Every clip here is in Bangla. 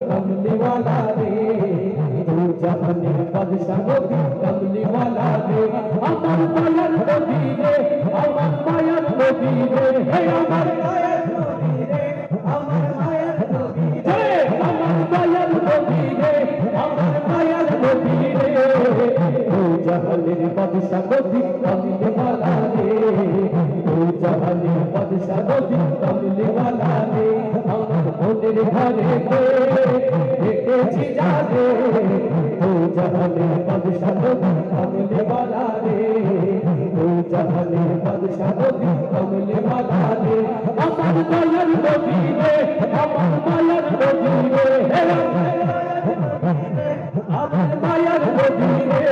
कमली वाला रे तू जहाने बादशाह नबी कमली वाला रे अमर मायर नबी रे अमर मायर नबी रे हे अमर मायर नबी रे अमर मायर नबी रे अमर मायर नबी रे अमर मायर नबी रे तू जहाने बादशाह नबी कमली वाला रे तू जहाने बादशाह नबी कमली वाला रे अमर मोদের ঘরে দেখেছি যাবে ও জাহানে বাদশাহ নবী কমলে वाला রে ও জাহানে বাদশাহ নবী কমলে वाला রে আমার দয়ার নবী রে আমার মায়ার নবী রে আমার মায়ার নবী রে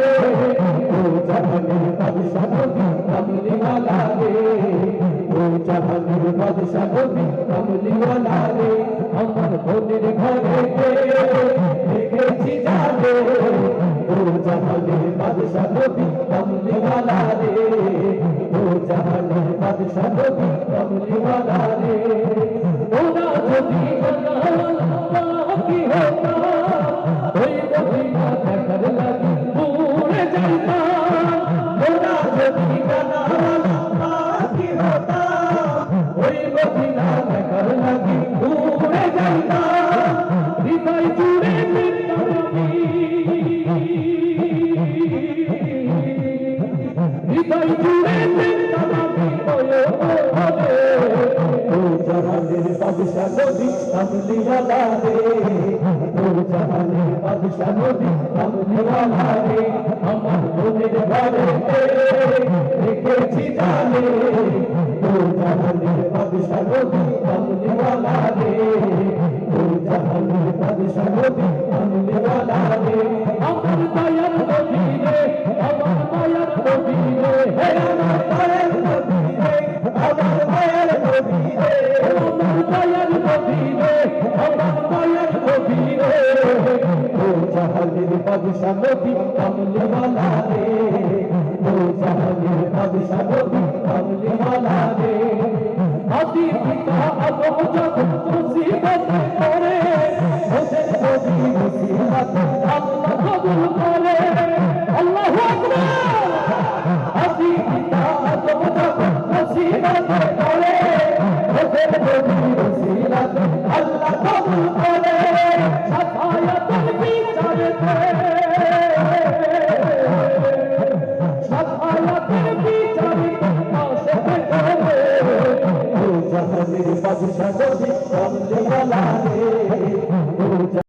ও জাহানে বাদশাহ নবী কমলে वाला রে ও জাহানে বাদশাহ নবী কমলে वाला রে আমার মোদের ঘরে দেখেছি যাবে ও জাহানে বাদশাহ নবী কমলি वाला রে ও জাহানে বাদশাহ নবী কমলি वाला রে ওরা যদি কি হতো ওই মদিনা দেখার লাগি উড়ে যাইতাম ওরা যদি কি হতো ওই মদিনা দেখার লাগি উড়ে যাইতাম হৃদয় জুড়ে হৃদয় জুড়ে জাহানের বাদশাহ নবী কমলি वाला রে ও জাহানের বাদশাহ নবী কমলি वाला রে আমার মনের ঘরে দেখেছি জানে ও জাহানের বাদশাহ নবী কমলি वाला রে ও জাহানের বাদশাহ নবী কমলি वाला রে আমার দয়ার নবী রে আমার মায়ার নবী রে হে আমার দয়ার নবী রে আমার মায়ার নবী রে আমার দয়ার নবী রে আমার মায়ার নবী রে ও জাহানের বাদশাহ নবী কমলি वाला রে ও জাহানের বাদশাহ নবী কমলি वाला রে আদি পিতা আদম